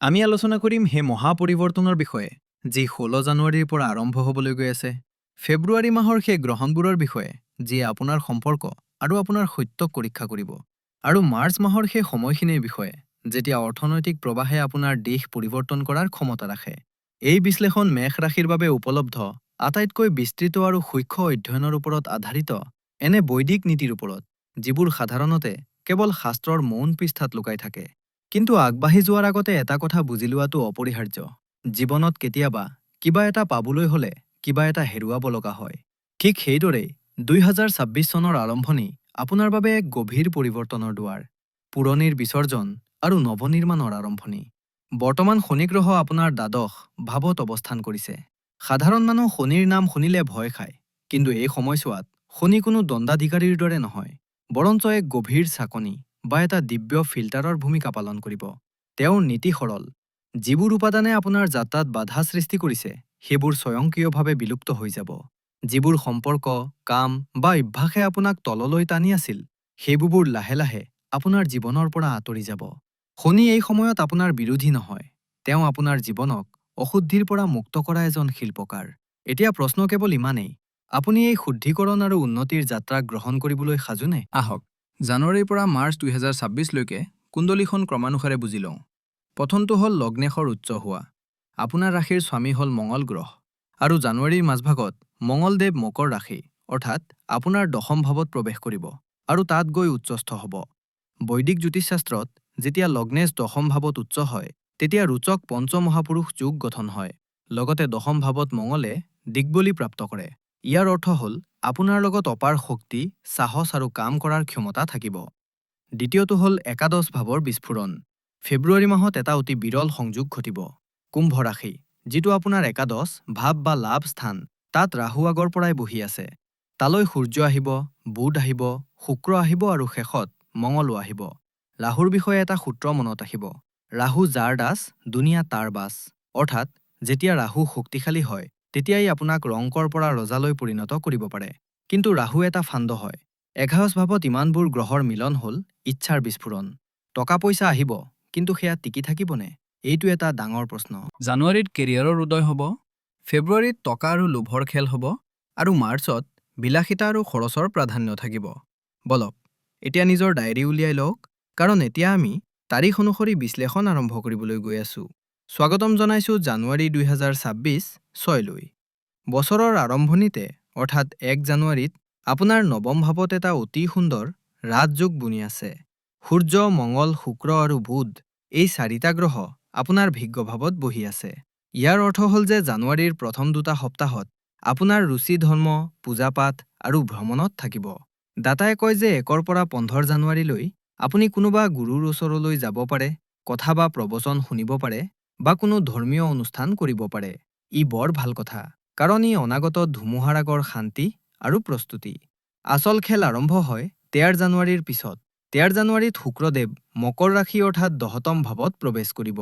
আমি আলোচনা কৰিম সেই মহাপৰিৱৰ্তনৰ বিষয়ে যি 16 জানুৱাৰীৰ পৰা আৰম্ভ হ'বলৈ গৈ আছে। ফেব্ৰুৱাৰী মাহৰ সেই গ্ৰহণবোৰৰ বিষয়ে যিয়ে আপোনাৰ সম্পৰ্ক আৰু আপোনাৰ সত্যক পৰীক্ষা কৰিব। আৰু মাৰ্চ মাহৰ সেই সময়খিনিৰ বিষয়ে যেতিয়া অৰ্থনৈতিক প্ৰৱাহে আপোনাৰ দেশ পৰিৱৰ্তন কৰাৰ ক্ষমতা ৰাখে। এই বিশ্লেষণ মেষ ৰাশিৰ বাবে উপলব্ধ আটাইতকৈ বিস্তৃত আৰু সূক্ষ্ম অধ্যয়নৰ ওপৰত আধাৰিত এনে বৈদিক নীতিৰ ওপৰত, যিবোৰ সাধাৰণতে কেৱল শাস্ত্ৰৰ মৌন পৃষ্ঠাত লুকাই থাকে। কিন্তু আগবাঢ়ি যোৱাৰ আগতে এটা কথা বুজি লোৱাটো অপৰিহাৰ্য। জীৱনত কেতিয়াবা কিবা এটা পাবলৈ হ'লে কিবা এটা হেৰুৱাব লগা হয়। ঠিক সেইদৰেই 2026 চনৰ আৰম্ভণি আপোনাৰ বাবে এক গভীৰ পৰিৱৰ্তনৰ দুৱাৰ। পুৰণিৰ বিসৰ্জন আৰু নৱনিৰ্মাণৰ আৰম্ভণি। বৰ্তমান শনি গ্ৰহ আপোনাৰ দ্বাদশ ভাৱত অৱস্থান কৰিছে। সাধাৰণ মানুহ শনিৰ নাম শুনিলে ভয় খায়, কিন্তু এই সময়ছোৱাত শনি কোনো দণ্ডাধিকাৰীৰ দৰে নহয়, বৰঞ্চ এক গভীৰ চাকনি বা এটা দিব্য ফিল্টাৰৰ ভূমিকা পালন কৰিব। তেওঁৰ নীতি সৰল। যিবোৰ উপাদানে আপোনাৰ যাত্ৰাত বাধা সৃষ্টি কৰিছে সেইবোৰ স্বয়ংক্ৰিয়ভাৱে বিলুপ্ত হৈ যাব। যিবোৰ সম্পৰ্ক, কাম বা অভ্যাসে আপোনাক তললৈ টানি আছিল, সেইবোৰ লাহে লাহে আপোনাৰ জীৱনৰ পৰা আঁতৰি যাব। শনি এই সময়ত আপোনাৰ বিৰোধী নহয়, তেওঁ আপোনাৰ জীৱনক অশুদ্ধিৰ পৰা মুক্ত কৰা এজন শিল্পকাৰ। এতিয়া প্ৰশ্ন কেৱল ইমানেই, আপুনি এই শুদ্ধিকৰণ আৰু উন্নতিৰ যাত্ৰা গ্ৰহণ কৰিবলৈ সাজুনে? আহক জানুৱাৰীৰ পৰা মাৰ্চ 2026 লৈকে কুণ্ডলীখন ক্ৰমানুসাৰে বুজি লওঁ। প্ৰথমটো হ'ল লগ্নেশৰ উচ্চ হোৱা। আপোনাৰ ৰাশিৰ স্বামী হ'ল মঙল গ্ৰহ, আৰু জানুৱাৰীৰ মাজভাগত মঙলদেৱ মকৰ ৰাশি অৰ্থাৎ আপোনাৰ দশম ভাৱত প্ৰৱেশ কৰিব আৰু তাত গৈ উচ্চস্থ হ'ব। বৈদিক জ্যোতিষশাস্ত্ৰত যেতিয়া লগ্নেশ দশম ভাৱত উচ্চ হয়, তেতিয়া ৰোচক পঞ্চমহাপুৰুষ যোগ গঠন হয়। লগতে দশম ভাৱত মঙলে দিগ্বলি প্ৰাপ্ত কৰে। ইয়াৰ অৰ্থ হ'ল আপোনাৰ লগত অপাৰ শক্তি, সাহস আৰু কাম কৰাৰ ক্ষমতা থাকিব। দ্বিতীয়টো হ'ল একাদশ ভাৱৰ বিস্ফোৰণ। ফেব্ৰুৱাৰী মাহত এটা অতি বিৰল সংযোগ ঘটিব। কুম্ভ ৰাশি, যিটো আপোনাৰ একাদশ ভাৱ বা লাভ স্থান, তাত ৰাহু আগৰ পৰাই বহি আছে। তালৈ সূৰ্য আহিব, বুধ আহিব, শুক্ৰ আহিব আৰু শেষত মঙলো আহিব। ৰাহুৰ বিষয়ে এটা সূত্ৰ মনত ৰাখিব। ৰাহু যাৰ দাস, দুনিয়া তাৰ বাছ। অৰ্থাৎ যেতিয়া ৰাহু শক্তিশালী হয়, তেতিয়াই আপোনাক ৰংকৰ পৰা ৰজালৈ পৰিণত কৰিব পাৰে। কিন্তু ৰাহু এটা ফান্দ হয়। এঘাদশ ভাৱত ইমানবোৰ গ্ৰহৰ মিলন হ'ল ইচ্ছাৰ বিস্ফোৰণ। টকা পইচা আহিব, কিন্তু সেয়া টিকি থাকিবনে? এইটো এটা ডাঙৰ প্ৰশ্ন। জানুৱাৰীত কেৰিয়াৰৰ উদয় হ'ব, ফেব্ৰুৱাৰীত টকা আৰু লোভৰ খেল হ'ব, আৰু মাৰ্চত বিলাসিতা আৰু খৰচৰ প্ৰাধান্য থাকিব। বলক এতিয়া নিজৰ ডায়েৰী উলিয়াই লওক, কাৰণ এতিয়া আমি তাৰিখ অনুসৰি বিশ্লেষণ আৰম্ভ কৰিবলৈ গৈ আছোঁ। স্বাগতম জনাইছোঁ জানুৱাৰী 2026 6লৈ। বছৰৰ আৰম্ভণিতে অৰ্থাৎ 1 জানুৱাৰীত আপোনাৰ নৱম ভাৱত এটা অতি সুন্দৰ ৰাজযোগ বুনি আছে। সূৰ্য, মঙল, শুক্ৰ আৰু বুধ এই চাৰিটা গ্ৰহ আপোনাৰ ভাগ্য ভাৱত বহি আছে। ইয়াৰ অৰ্থ হ'ল যে জানুৱাৰীৰ প্ৰথম দুটা সপ্তাহত আপোনাৰ ৰুচি ধৰ্ম, পূজাপাঠ আৰু ভ্ৰমণত থাকিব। দাতাই কয় যে 1 পৰা 15 জানুৱাৰীলৈ আপুনি কোনোবা গুৰুৰ ওচৰলৈ যাব পাৰে, কথা বা প্ৰবচন শুনিব পাৰে, বা কোনো ধৰ্মীয় অনুষ্ঠান কৰিব পাৰে। ই বৰ ভাল কথা, কাৰণ ই অনাগত ধুমুহাৰ আগৰ শান্তি আৰু প্ৰস্তুতি। আচল খেল আৰম্ভ হয় 13 জানুৱাৰীৰ পিছত। 13 জানুৱাৰীত শুক্ৰদেৱ মকৰ ৰাশি অৰ্থাৎ 10ম ভাৱত প্ৰৱেশ কৰিব।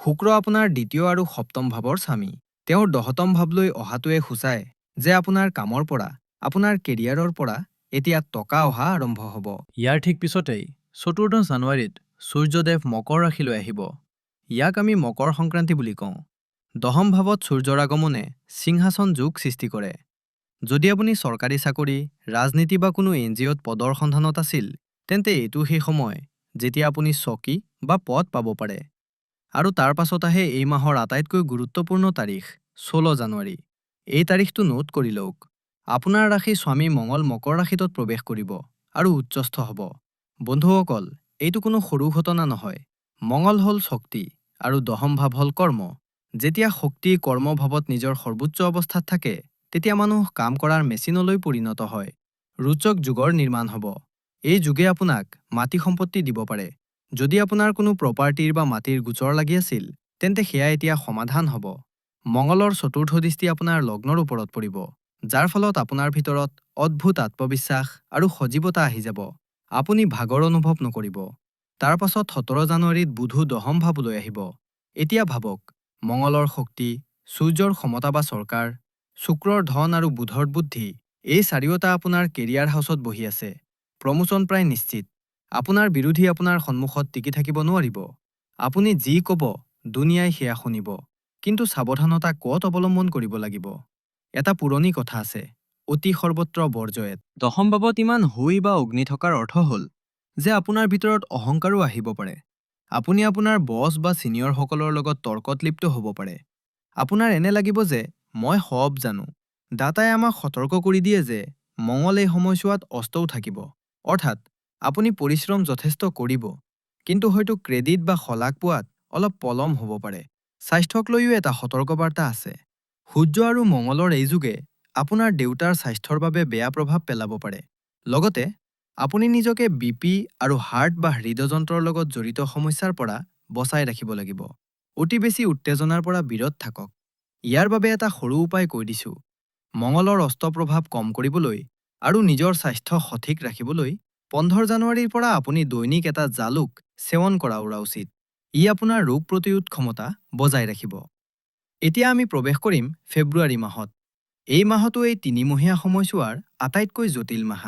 শুক্ৰ আপোনাৰ দ্বিতীয় আৰু সপ্তম ভাৱৰ স্বামী। তেওঁৰ 10ম ভাৱলৈ অহাটোৱে সূচায় যে আপোনাৰ কামৰ পৰা, আপোনাৰ কেৰিয়াৰৰ পৰা এতিয়া টকা অহা আৰম্ভ হ'ব। ইয়াৰ ঠিক পিছতেই 14 জানুৱাৰীত সূৰ্যদেৱ মকৰ ৰাশিলৈ আহিব। ইয়াক আমি মকৰ সংক্ৰান্তি বুলি কওঁ। 10ম ভাৱত সূৰ্যৰ আগমনে সিংহাসন যোগ সৃষ্টি কৰে। যদি আপুনি চৰকাৰী চাকৰি, ৰাজনীতি বা কোনো NGOত পদৰ সন্ধানত আছিল, তেন্তে এইটো সেই সময় যেতিয়া আপুনি চকী বা পদ পাব পাৰে। আৰু তাৰ পাছত আহে এই মাহৰ আটাইতকৈ গুৰুত্বপূৰ্ণ তাৰিখ 16 জানুৱাৰী। এই তাৰিখটো নোট কৰি লওক। আপোনাৰ ৰাশি স্বামী মঙল মকৰ ৰাশিত প্ৰৱেশ কৰিব আৰু উচ্চস্থ হ'ব। বন্ধুসকল, এইটো কোনো সৰু ঘটনা নহয়। মঙল হ'ল শক্তি আৰু 10ম ভাৱ হ'ল কৰ্ম। যেতিয়া শক্তি কৰ্ম ভাৱত নিজৰ সৰ্বোচ্চ অৱস্থাত থাকে, তেতিয়া মানুহ কাম কৰাৰ মেচিনলৈ পৰিণত হয়। ৰোচক যুগৰ নিৰ্মাণ হ'ব। এই যুগে আপোনাক মাটি সম্পত্তি দিব পাৰে। যদি আপোনাৰ কোনো প্ৰপাৰ্টিৰ বা মাটিৰ গোচৰ লাগি আছিল, তেন্তে সেয়া এতিয়া সমাধান হ'ব। মঙলৰ চতুৰ্থ দৃষ্টি আপোনাৰ লগ্নৰ ওপৰত পৰিব, যাৰ ফলত আপোনাৰ ভিতৰত অদ্ভুত আত্মবিশ্বাস আৰু সজীৱতা আহি যাব। আপুনি ভাগৰ অনুভৱ নকৰিব। তাৰ পাছত 17 জানুৱাৰীত বুধো 10ম ভাৱলৈ আহিব। এতিয়া ভাবক, মঙলৰ শক্তি, সূৰ্যৰ ক্ষমতা বা চৰকাৰ, শুক্ৰৰ ধন আৰু বুধৰ বুদ্ধি, এই চাৰিওটা আপোনাৰ কেৰিয়াৰ হাউচত বহি আছে। প্ৰমোচন প্ৰায় নিশ্চিত। আপোনাৰ বিৰোধী আপোনাৰ সন্মুখত টিকি থাকিব নোৱাৰিব। আপুনি যি ক'ব দুনিয়াই সেয়া শুনিব। কিন্তু সাৱধানতা ক'ত অৱলম্বন কৰিব লাগিব? এটা পুৰণি কথা আছে, অতি সৰ্বত্ৰ বৰ্জয়েত। দশম ভাৱত ইমান হুই বা অগ্নি থকাৰ অৰ্থ হ'ল যে আপোনাৰ ভিতৰত অহংকাৰো আহিব পাৰে। আপুনি আপোনাৰ বছ বা ছিনিয়ৰসকলৰ লগত তৰ্কত লিপ্ত হ'ব পাৰে। আপোনাৰ এনে লাগিব যে মই সব জানো। ডাটাই আমাক সতৰ্ক কৰি দিয়ে যে মঙল এই সময়ছোৱাত অস্তও থাকিব। অৰ্থাৎ আপুনি পৰিশ্ৰম যথেষ্ট কৰিব, কিন্তু হয়তো ক্ৰেডিট বা শলাগ পোৱাত অলপ পলম হ'ব পাৰে। স্বাস্থ্যক লৈও এটা সতৰ্কবাৰ্তা আছে। সূৰ্য আৰু মঙলৰ এই যুগে আপোনাৰ দেউতাৰ স্বাস্থ্যৰ বাবে বেয়া প্ৰভাৱ পেলাব পাৰে। লগতে আপুনি নিজকে বিপি আৰু হাৰ্ট বা হৃদযন্ত্ৰৰ লগত জড়িত সমস্যাৰ পৰা বচাই ৰাখিব লাগিব। অতি বেছি উত্তেজনাৰ পৰা বিৰত থাকক। ইয়াৰ বাবে এটা সৰু উপায় কৈ দিছোঁ। মঙলৰ অস্ত প্ৰভাৱ কম কৰিবলৈ আৰু নিজৰ স্বাস্থ্য সঠিক ৰাখিবলৈ 15 জানুৱাৰীৰ পৰা আপুনি দৈনিক এটা জালুক সেৱন কৰা উচিত। ই আপোনাৰ ৰোগ প্ৰতিৰোধ ক্ষমতা বজাই ৰাখিব। এতিয়া আমি প্ৰৱেশ কৰিম ফেব্ৰুৱাৰী মাহত। এই মাহটো এই তিনিমহীয়া সময়ছোৱাৰ আটাইতকৈ জটিল মাহ।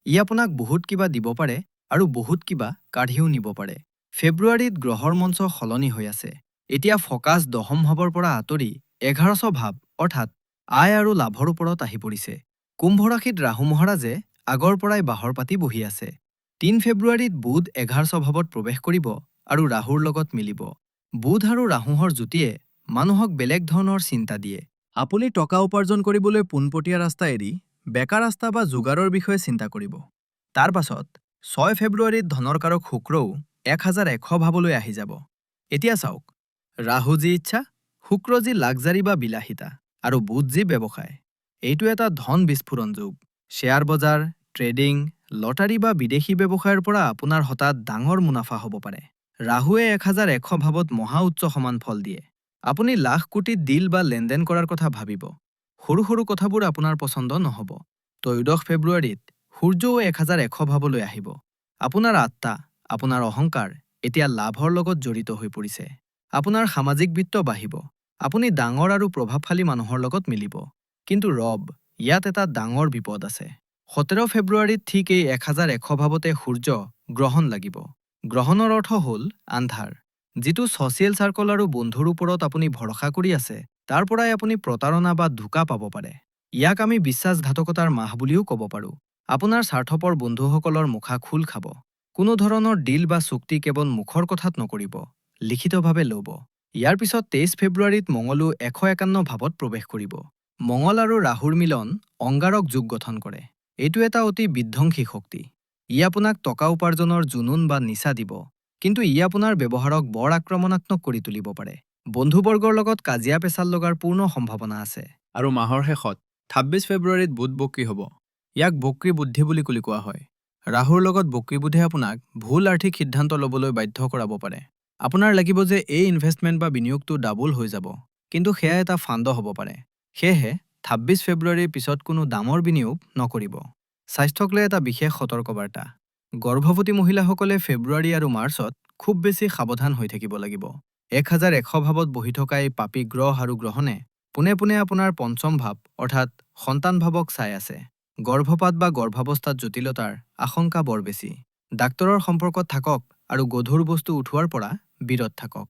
ই আপোনাক বহুত কিবা দিব পাৰে আৰু বহুত কিবা কাঢ়িও নিব পাৰে। ফেব্ৰুৱাৰীত গ্ৰহৰ মঞ্চ সলনি হৈ আছে। এতিয়া ফকাছ দশম ভাৱৰ পৰা আঁতৰি 11শ ভাৱ অৰ্থাৎ আয় আৰু লাভৰ ওপৰত আহি পৰিছে। কুম্ভ ৰাশিত ৰাহু মহাৰাজে আগৰ পৰাই বাহৰ পাতি বহি আছে। 3 ফেব্ৰুৱাৰীত বুধ 11শ ভাৱত প্ৰৱেশ কৰিব আৰু ৰাহুৰ লগত মিলিব। বুধ আৰু ৰাহুৰ যুতিয়ে মানুহক বেলেগ ধৰণৰ চিন্তা দিয়ে। আপুনি টকা উপাৰ্জন কৰিবলৈ পোনপটীয়া ৰাস্তা এৰি বেকা ৰাস্তা বা যোগাৰৰ বিষয়ে চিন্তা কৰিব। তাৰ পাছত 6 ফেব্ৰুৱাৰীত ধনৰ কাৰক শুক্ৰও 1100 ভাৱলৈ আহি যাব। এতিয়া চাওক, ৰাহু যি ইচ্ছা, শুক্ৰ যি লাক্সাৰী বা বিলাসিতা, আৰু বুধ যি ব্যৱসায়। এইটো এটা ধন বিস্ফোৰণ যুগ। শ্বেয়াৰ বজাৰ, ট্ৰেডিং, লটাৰী বা বিদেশী ব্যৱসায়ৰ পৰা আপোনাৰ হঠাৎ ডাঙৰ মুনাফা হ'ব পাৰে। ৰাহুৱে 1100 ভাৱত মহা উচ্চ সমান ফল দিয়ে। আপুনি লাখ কোটিত ডিল বা লেনদেন কৰাৰ কথা ভাবিব। সৰু সৰু কথাবোৰ আপোনাৰ পচন্দ নহ'ব। 13 ফেব্ৰুৱাৰীত সূৰ্যও 1100 ভাৱলৈ আহিব। আপোনাৰ আত্মা, আপোনাৰ অহংকাৰ এতিয়া লাভৰ লগত জড়িত হৈ পৰিছে। আপোনাৰ সামাজিক বিত্ত বাঢ়িব। আপুনি ডাঙৰ আৰু প্ৰভাৱশালী মানুহৰ লগত মিলিব। কিন্তু ইয়াত এটা ডাঙৰ বিপদ আছে। 17 ফেব্ৰুৱাৰীত ঠিক এই 1100 ভাৱতে সূৰ্য গ্ৰহণ লাগিব। গ্ৰহণৰ অৰ্থ হ'ল আন্ধাৰ। যিটো ছ'চিয়েল চাৰ্কল আৰু বন্ধুৰ ওপৰত আপুনি ভৰসা কৰি আছে, তাৰ পৰাই আপুনি প্ৰতাৰণা বা ধোকা পাব পাৰে। ইয়াক আমি বিশ্বাসঘাতকতাৰ মাহ বুলিও ক'ব পাৰোঁ। আপোনাৰ স্বাৰ্থপৰ বন্ধুসকলৰ মুখা খোল খাব। কোনো ধৰণৰ ডিল বা চুক্তি কেৱল মুখৰ কথাত নকৰিব, লিখিতভাৱে ল'ব। ইয়াৰ পিছত 23 ফেব্ৰুৱাৰীত মঙলো 151 ভাৱত প্ৰৱেশ কৰিব। মঙল আৰু ৰাহুৰ মিলন অংগাৰক যুগ গঠন কৰে। এইটো এটা অতি বিধ্বংসী শক্তি। ই আপোনাক টকা উপাৰ্জনৰ জুনুন বা নিচা দিব, কিন্তু ই আপোনাৰ ব্যৱহাৰক বৰ আক্ৰমণাত্মক কৰি তুলিব পাৰে। বন্ধুবৰ্গৰ লগত কাজিয়া পেচাল লগাৰ পূৰ্ণ সম্ভাৱনা আছে। আৰু মাহৰ শেষত 26 ফেব্ৰুৱাৰীত বুধ বক্ৰী হ'ব। ইয়াক বক্ৰী বুদ্ধি বুলি কোৱা হয়। ৰাহুৰ লগত বক্ৰী বুধে আপোনাক ভুল আৰ্থিক সিদ্ধান্ত ল'বলৈ বাধ্য কৰাব পাৰে। আপোনাৰ লাগিব যে এই ইনভেষ্টমেণ্ট বা বিনিয়োগটো ডাবল হৈ যাব, কিন্তু সেয়া এটা ফান্দ হ'ব পাৰে। সেয়েহে 26 ফেব্ৰুৱাৰীৰ পিছত কোনো ডাঙৰ বিনিয়োগ নকৰিব। স্বাস্থ্যক লৈ এটা বিশেষ সতৰ্কবাৰ্তা। গৰ্ভৱতী মহিলাসকলে ফেব্ৰুৱাৰী আৰু মাৰ্চত খুব বেছি সাৱধান হৈ থাকিব লাগিব। 1100 ভাৱত বহি থকা এই পাপী গ্ৰহ আৰু গ্ৰহণে পোনে পোনে আপোনাৰ পঞ্চম ভাৱ অৰ্থাৎ সন্তান ভাৱক চাই আছে। গৰ্ভপাত বা গৰ্ভাৱস্থাত জটিলতাৰ আশংকা বৰ বেছি। ডাক্তৰৰ সম্পৰ্কত থাকক আৰু গধুৰ বস্তু উঠোৱাৰ পৰা বিৰত থাকক।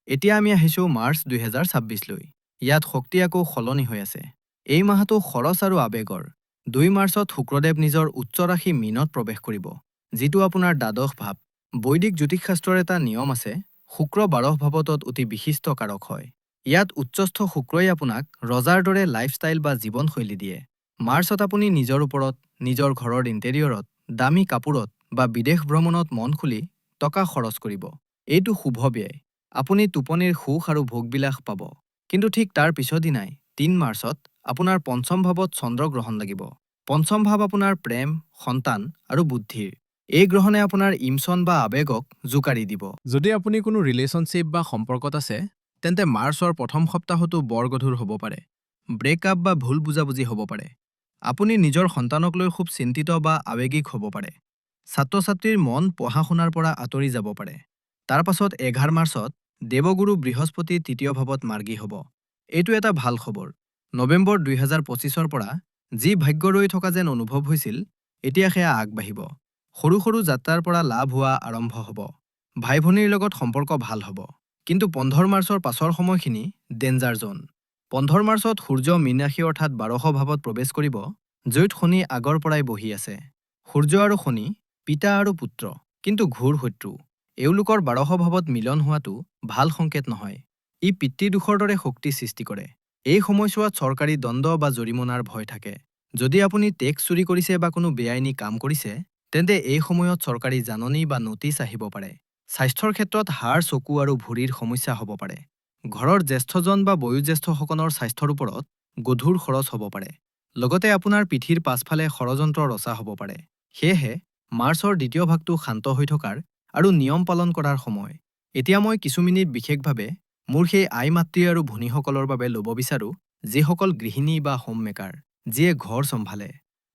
এতিয়া আমি আহিছোঁ মাৰ্চ 2026 লৈ। ইয়াত শক্তি আকৌ সলনি হৈ আছে। এই মাহটো খৰচ আৰু আৱেগৰ। 2 মাৰ্চত শুক্ৰদেৱ নিজৰ উচ্চ ৰাশি মীনত প্ৰৱেশ কৰিব, যিটো আপোনাৰ দ্বাদশ ভাৱ। বৈদিক জ্যোতিষশাস্ত্ৰৰ এটা নিয়ম আছে, শুক্ৰ 12 ভাৱত অতি বিশিষ্ট কাৰক হয়। ইয়াত উচ্চস্থ শুক্ৰই আপোনাক ৰজাৰ দৰে লাইফষ্টাইল বা জীৱনশৈলী দিয়ে। মাৰ্চত আপুনি নিজৰ ওপৰত, নিজৰ ঘৰৰ ইণ্টেৰিয়ৰত, দামী কাপোৰত বা বিদেশ ভ্ৰমণত মন খুলি টকা খৰচ কৰিব। এইটো শুভ ব্যয়। আপুনি টোপনিৰ সুখ আৰু ভোগবিলাস পাব। কিন্তু ঠিক তাৰ পিছদিনাই 3 মাৰ্চত আপোনাৰ পঞ্চম ভাৱত চন্দ্ৰ গ্ৰহণ লাগিব। পঞ্চম ভাৱ আপোনাৰ প্ৰেম, সন্তান আৰু বুদ্ধিৰ। এই গ্ৰহণে আপোনাৰ ইমচন বা আৱেগক জোকাৰি দিব। যদি আপুনি কোনো ৰিলেশ্যনশ্বিপ বা সম্পৰ্কত আছে, তেন্তে মাৰ্চৰ প্ৰথম সপ্তাহতো বৰ গধুৰ হ'ব পাৰে। ব্ৰেকআপ বা ভুল বুজাবুজি হ'ব পাৰে। আপুনি নিজৰ সন্তানক লৈ খুব চিন্তিত বা আৱেগিক হ'ব পাৰে। ছাত্ৰ-ছাত্ৰীৰ মন পঢ়া-শুনাৰ পৰা আঁতৰি যাব পাৰে। তাৰ পাছত 11 মাৰ্চত দেৱগুৰু বৃহস্পতি 3য় ভাৱত মাৰ্গী হ'ব। এইটো এটা ভাল খবৰ। নৱেম্বৰ 2025ৰ পৰা যি ভাগ্য ৰৈ থকা যেন অনুভৱ হৈছিল, এতিয়া সেয়া আগবাঢ়িব। সৰু সৰু যাত্ৰাৰ পৰা লাভ হোৱা আৰম্ভ হ'ব। ভাই-ভনীৰ লগত সম্পৰ্ক ভাল হ'ব। কিন্তু 15 মাৰ্চৰ পাছৰ সময়খিনি ডেঞ্জাৰ জ'ন। 15 মাৰ্চত সূৰ্য মীন ৰাশি অৰ্থাৎ 1200 ভাৱত প্ৰৱেশ কৰিব, য'ত শনি আগৰ পৰাই বহি আছে। সূৰ্য আৰু শনি পিতা আৰু পুত্ৰ, কিন্তু ঘোৰ শত্ৰু। এওঁলোকৰ 1200 ভাৱত মিলন হোৱাটো ভাল সংকেত নহয়। ই পিতৃদোষৰ দৰে শক্তি সৃষ্টি কৰে। এই সময়ছোৱাত চৰকাৰী দণ্ড বা জৰিমনাৰ ভয় থাকে। যদি আপুনি টেক্স চুৰি কৰিছে বা কোনো বেআইনী কাম কৰিছে, তেন্তে এই সময়ত চৰকাৰী জাননী বা নটিচ আহিব পাৰে। স্বাস্থ্যৰ ক্ষেত্ৰত হাড়, চকু আৰু ভৰিৰ সমস্যা হ'ব পাৰে। ঘৰৰ জ্যেষ্ঠজন বা বয়োজ্যেষ্ঠসকলৰ স্বাস্থ্যৰ ওপৰত গধুৰ খৰচ হ'ব পাৰে। লগতে আপোনাৰ পিঠিৰ পাছফালে ষড়যন্ত্ৰ ৰচা হ'ব পাৰে। সেয়েহে মাৰ্চৰ দ্বিতীয় ভাগটো শান্ত হৈ থকাৰ আৰু নিয়ম পালন কৰাৰ সময়। এতিয়া মই কিছু মিনিট বিশেষভাৱে মোৰ সেই আই-মাতৃ আৰু ভনীসকলৰ বাবে ল'ব বিচাৰোঁ, যিসকল গৃহিণী বা হোম মেকাৰ, যিয়ে ঘৰ চম্ভালে।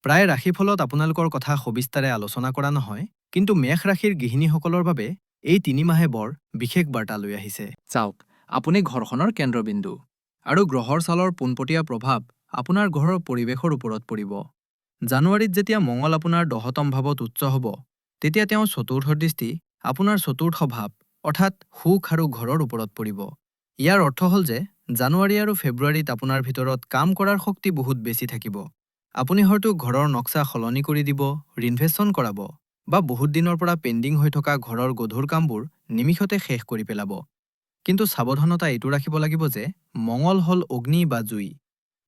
প্ৰায় ৰাশিফলত আপোনালোকৰ কথা সবিস্তাৰে আলোচনা কৰা নহয়, কিন্তু মেষ ৰাশিৰ গৃহিণীসকলৰ বাবে এই 3 মাহে বৰ বিশেষ বাৰ্তা লৈ আহিছে। চাওক, আপুনি ঘৰখনৰ কেন্দ্ৰবিন্দু, আৰু গ্ৰহৰ চালৰ পোনপটীয়া প্ৰভাৱ আপোনাৰ ঘৰৰ পৰিৱেশৰ ওপৰত পৰিব। জানুৱাৰীত যেতিয়া মঙ্গল আপোনাৰ 10তম ভাৱত উচ্চ হ'ব, তেতিয়া তেওঁ চতুৰ্থ দৃষ্টি আপোনাৰ চতুৰ্থ ভাৱ অৰ্থাৎ সুখ আৰু ঘৰৰ ওপৰত পৰিব। ইয়াৰ অৰ্থ হ'ল যে জানুৱাৰী আৰু ফেব্ৰুৱাৰীত আপোনাৰ ভিতৰত কাম কৰাৰ শক্তি বহুত বেছি থাকিব। আপুনি হয়তো ঘৰৰ নক্সা সলনি কৰি দিব, ৰিনভেশ্যন কৰাব, বা বহুত দিনৰ পৰা পেণ্ডিং হৈ থকা ঘৰৰ গধুৰ কামবোৰ নিমিষতে শেষ কৰি পেলাব। কিন্তু সাৱধানতা এইটো ৰাখিব লাগিব যে মঙ্গল হ'ল অগ্নি বা জুই।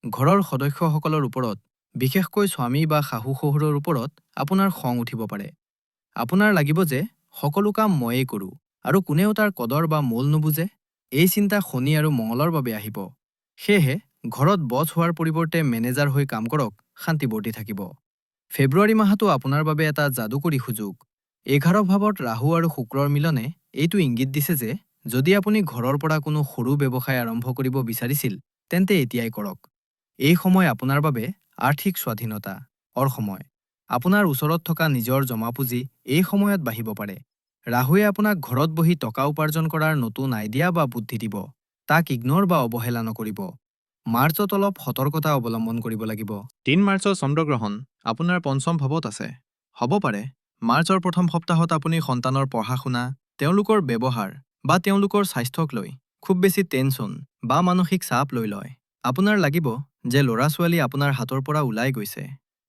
ঘৰৰ সদস্যসকলৰ ওপৰত, বিশেষকৈ স্বামী বা শাহু-শহুৰৰ ওপৰত আপোনাৰ খং উঠিব পাৰে। আপোনাৰ লাগিব যে সকলো কাম ময়েই কৰোঁ আৰু কোনেও তাৰ কদৰ বা মোল নুবুজে। এই চিন্তা শনি আৰু মঙ্গলৰ বাবে আহিব। সেয়েহে ঘৰত বছ হোৱাৰ পৰিৱৰ্তে মেনেজাৰ হৈ কাম কৰক, শান্তিবৰ্তি থাকিব। ফেব্ৰুৱাৰী মাহটো আপোনাৰ বাবে এটা যাদুকৰী সুযোগ। 11 ভাৱত ৰাহু আৰু শুক্ৰৰ মিলনে এইটো ইংগিত দিছে যে যদি আপুনি ঘৰৰ পৰা কোনো সৰু ব্যৱসায় আৰম্ভ কৰিব বিচাৰিছিল, তেন্তে এতিয়াই কৰক। এই সময় আপোনাৰ বাবে আৰ্থিক স্বাধীনতাৰ সময়। আপোনাৰ ওচৰত থকা নিজৰ জমা পুঁজি এই সময়ত বাঢ়িব পাৰে। ৰাহুৱে আপোনাক ঘৰত বহি টকা উপাৰ্জন কৰাৰ নতুন আইডিয়া বা বুদ্ধি দিব। তাক ইগনৰ বা অৱহেলা নকৰিব। মাৰ্চত অলপ সতৰ্কতা অৱলম্বন কৰিব লাগিব। 3 মাৰ্চত চন্দ্ৰগ্ৰহণ আপোনাৰ 5ম ভাৱত আছে। হ'ব পাৰে মাৰ্চৰ প্ৰথম সপ্তাহত আপুনি সন্তানৰ পঢ়া-শুনা, তেওঁলোকৰ ব্যৱহাৰ বা তেওঁলোকৰ স্বাস্থ্যক লৈ খুব বেছি টেনচন বা মানসিক চাপ লৈ লয়। আপোনাৰ লাগিব যে ল'ৰা-ছোৱালী আপোনাৰ হাতৰ পৰা ওলাই গৈছে।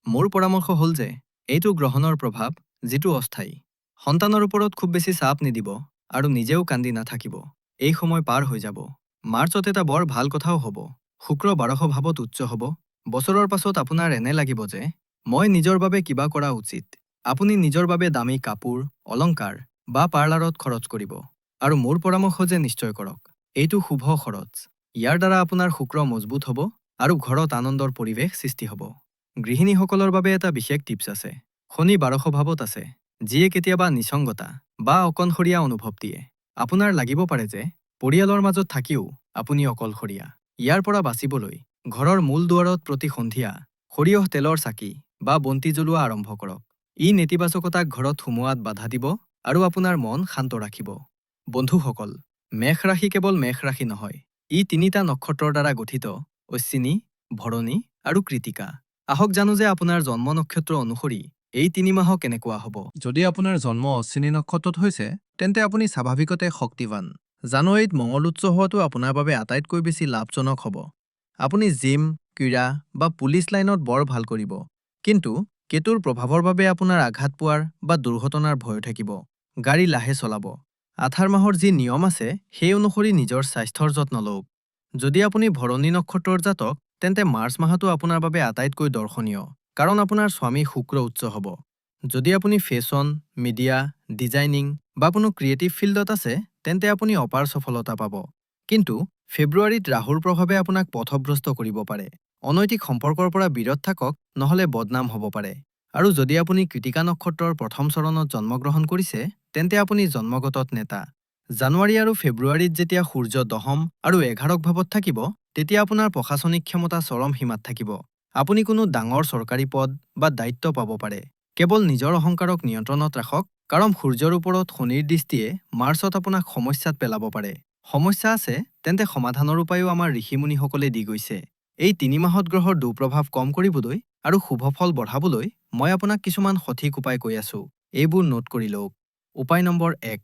মোৰ পৰামৰ্শ হ'ল যে এইটো গ্ৰহণৰ প্ৰভাৱ, যিটো অস্থায়ী। সন্তানৰ ওপৰত খুব বেছি চাপ নিদিব আৰু নিজেও কান্দি নাথাকিব। এই সময় পাৰ হৈ যাব। মাৰ্চত এটা বৰ ভাল কথাও হ'ব। শুক্ৰ 1200 ভাৱত উচ্চ হ'ব। বছৰৰ পাছত আপোনাৰ এনে লাগিব যে মই নিজৰ বাবে কিবা কৰা উচিত। আপুনি নিজৰ বাবে দামী কাপোৰ, অলংকাৰ বা পাৰ্লাৰত খৰচ কৰিব। আৰু মোৰ পৰামৰ্শ যে নিশ্চয় কৰক। এইটো শুভ খৰচ। ইয়াৰ দ্বাৰা আপোনাৰ শুক্ৰ মজবুত হ'ব আৰু ঘৰত আনন্দৰ পৰিৱেশ সৃষ্টি হ'ব। গৃহিণীসকলৰ বাবে এটা বিশেষ টিপছ আছে। শনি 1200 ভাৱত আছে, যিয়ে কেতিয়াবা নিসংগতা বা অকলশৰীয়া অনুভৱ দিয়ে। আপোনাৰ লাগিব পাৰে যে পৰিয়ালৰ মাজত থাকিও আপুনি অকলশৰীয়া। ইয়াৰ পৰা বাচিবলৈ ঘৰৰ মূল দুৱাৰত প্ৰতি সন্ধিয়া সৰিয়হ তেলৰ চাকি বা বন্তি জ্বলোৱা আৰম্ভ কৰক। ই নেতিবাচকতাক ঘৰত সোমোৱাত বাধা দিব আৰু আপোনাৰ মন শান্ত ৰাখিব। বন্ধুসকল, মেষ ৰাশি কেৱল মেষ ৰাশি নহয়। ই 3টা নক্ষত্ৰৰ দ্বাৰা গঠিত: অশ্বিনী, ভৰণী আৰু কৃতিকা। আহক জানো যে আপোনাৰ জন্ম নক্ষত্ৰ অনুসৰি এই 3 মাহ কেনেকুৱা হ'ব। যদি আপোনাৰ জন্ম অশ্বিনী নক্ষত্ৰত হৈছে, তেন্তে আপুনি স্বাভাৱিকতে শক্তিৱান। জানুৱাৰীত মঙ্গল উচ্চ হোৱাটো আপোনাৰ বাবে আটাইতকৈ বেছি লাভজনক হ'ব। আপুনি জিম, ক্ৰীড়া বা পুলিচ লাইনত বৰ ভাল কৰিব। কিন্তু কেতুৰ প্ৰভাৱৰ বাবে আপোনাৰ আঘাত পোৱাৰ বা দুৰ্ঘটনাৰ ভয় থাকিব। গাড়ী লাহে চলাব। আধাৰ মাহৰ যি নিয়ম আছে সেই অনুসৰি নিজৰ স্বাস্থ্যৰ যত্ন লওক। যদি আপুনি ভৰণী নক্ষত্ৰৰ জাতক, তেন্তে মাৰ্চ মাহটো আপোনাৰ বাবে আটাইতকৈ দৰ্শনীয়, কাৰণ আপোনাৰ স্বামী শুক্ৰ উচ্চ হ'ব। যদি আপুনি ফেশ্বন, মিডিয়া, ডিজাইনিং বা কোনো ক্ৰিয়েটিভ ফিল্ডত আছে, তেন্তে আপুনি অপাৰ সফলতা পাব। কিন্তু ফেব্ৰুৱাৰীত ৰাহুৰ প্ৰভাৱে আপোনাক পথভ্ৰষ্ট কৰিব পাৰে। অনৈতিক সম্পৰ্কৰ পৰা বিৰত থাকক, নহ'লে বদনাম হ'ব পাৰে। আৰু যদি আপুনি কৃতিকা নক্ষত্ৰৰ প্ৰথম চৰণত জন্মগ্ৰহণ কৰিছে, তেন্তে আপুনি জন্মগতত নেতা। জানুৱাৰী আৰু ফেব্ৰুৱাৰীত যেতিয়া সূৰ্য 10ম আৰু 11 ভাৱত থাকিব, তেতিয়া আপোনাৰ প্ৰশাসনিক ক্ষমতা চৰম সীমাত থাকিব। আপুনি কোনো ডাঙৰ চৰকাৰী পদ বা দায়িত্ব পাব পাৰে। কেৱল নিজৰ অহংকাৰক নিয়ন্ত্ৰণত ৰাখক, কাৰণ সূৰ্যৰ ওপৰত শনিৰ দৃষ্টিয়ে মাৰ্চত আপোনাক সমস্যাত পেলাব পাৰে। সমস্যা আছে, তেন্তে সমাধানৰ উপায়ো আমাৰ ঋষি-মুনিসকলে দি গৈছে। এই 3 মাহত গ্ৰহৰ দুঃপ্ৰভাৱ কম কৰিবলৈ আৰু শুভফল বঢ়াবলৈ মই আপোনাক কিছুমান সঠিক উপায় কৈ আছোঁ। এইবোৰ নোট কৰি লওক। উপায় নম্বৰ 1: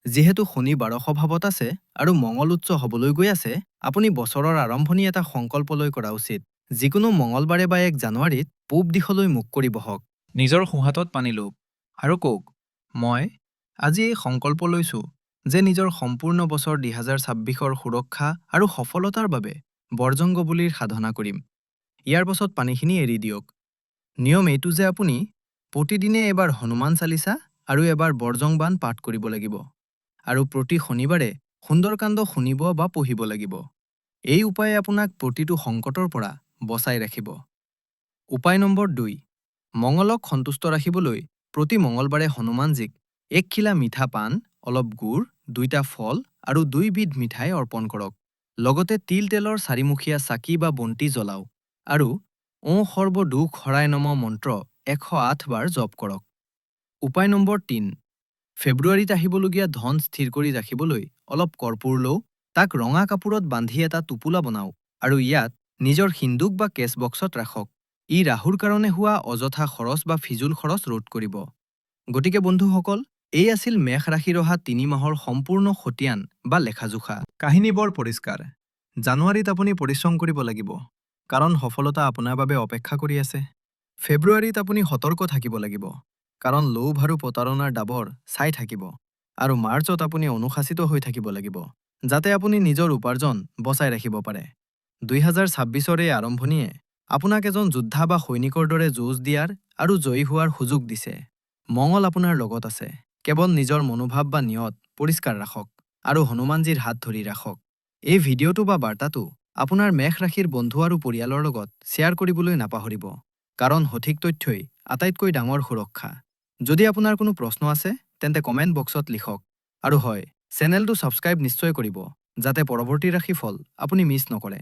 যিহেতু শনি 12শ ভাৱত আছে আৰু মঙল উচ্চ হ'বলৈ গৈ আছে, আপুনি বছৰৰ আৰম্ভণি এটা সংকল্প লৈ কৰা উচিত। যিকোনো মঙলবাৰে বা 1 জানুৱাৰীত পূব দিশলৈ মুখ কৰি বহক। নিজৰ সোঁহাতত পানী লওক আৰু কওক, মই আজি এই সংকল্প লৈছোঁ যে নিজৰ সম্পূৰ্ণ বছৰ 2026ৰ সুৰক্ষা আৰু সফলতাৰ বাবে বৰ্জংগবলীৰ সাধনা কৰিম। ইয়াৰ পাছত পানীখিনি এৰি দিয়ক। নিয়ম এইটো যে আপুনি প্ৰতিদিনে এবাৰ হনুমান চালিচা আৰু এবাৰ বৰ্জংবান পাঠ কৰিব লাগিব আৰু প্ৰতি শনিবাৰে সুন্দৰকাণ্ড শুনিব বা পঢ়িব লাগিব। এই উপায়ে আপোনাক প্ৰতিটো সংকটৰ পৰা বচাই ৰাখিব। উপায় নম্বৰ 2, মঙলক সন্তুষ্ট ৰাখিবলৈ প্ৰতি মঙলবাৰে হনুমানজীক 1 খিলা মিঠা পাণ, অলপ গুড়, 2টা ফল আৰু 2 বিধ মিঠাই অৰ্পণ কৰক। লগতে তিল তেলৰ 4মুখীয়া চাকি বা বন্তি জ্বলাওক আৰু ওঁ সৰ্ব দুখ হৰাই নম মন্ত্ৰ 108 বাৰ জপ কৰক। উপায় নম্বৰ 3, ফেব্ৰুৱাৰীত আহিবলগীয়া ধন স্থিৰ কৰি ৰাখিবলৈ অলপ কৰ্পূৰ লওক, তাক ৰঙা কাপোৰত বান্ধি এটা টোপোলা বনাওক আৰু ইয়াত নিজৰ সিন্দুক বা কেছ বক্সত ৰাখক। ই ৰাহুৰ কাৰণে হোৱা অযথা খৰচ বা ফিজুল খৰচ ৰোধ কৰিব। গতিকে বন্ধুসকল, এই আছিল মেষ ৰাশিৰ অহা 3 মাহৰ সম্পূৰ্ণ খতিয়ান বা লেখাজোখা। কাহিনী বৰ পৰিষ্কাৰ। জানুৱাৰীত আপুনি পৰিশ্ৰম কৰিব লাগিব, কাৰণ সফলতা আপোনাৰ বাবে অপেক্ষা কৰি আছে। ফেব্ৰুৱাৰীত আপুনি সতৰ্ক থাকিব লাগিব, কাৰণ লোভ আৰু প্ৰতাৰণাৰ দাবৰ চাই থাকিব। আৰু মাৰ্চত আপুনি অনুশাসিত হৈ থাকিব লাগিব, যাতে আপুনি নিজৰ উপাৰ্জন বচাই ৰাখিব পাৰে। 2026ৰ এই আৰম্ভণিয়ে আপোনাক এজন যোদ্ধা বা সৈনিকৰ দৰে যুঁজ দিয়াৰ আৰু জয়ী হোৱাৰ সুযোগ দিছে। মঙল আপোনাৰ লগত আছে। কেৱল নিজৰ মনোভাৱ বা নিয়ত পৰিষ্কাৰ ৰাখক আৰু হনুমানজীৰ হাত ধৰি ৰাখক। এই ভিডিঅ'টো বা বাৰ্তাটো আপোনাৰ মেষ ৰাশিৰ বন্ধু আৰু পৰিয়ালৰ লগত শ্বেয়াৰ কৰিবলৈ নাপাহৰিব, কাৰণ সঠিক তথ্যই আটাইতকৈ ডাঙৰ সুৰক্ষা। যদি আপোনাৰ কোনো প্ৰশ্ন আছে, তেন্তে কমেণ্ট বক্সত লিখক। আৰু হয়, চেনেলটো ছাবস্ক্ৰাইব নিশ্চয় কৰিব, যাতে পৰৱৰ্তী ৰাশিফল আপুনি মিছ নকৰে।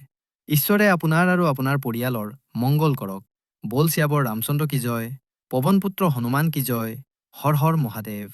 ঈশ্বৰে আপোনাৰ আৰু আপোনাৰ পৰিয়ালৰ মংগল কৰক। বল শ্যাবৰ ৰামচন্দ্ৰ কি জয়, পৱনপুত্ৰ হনুমান কি জয়, হৰ হৰ মহাদেৱ।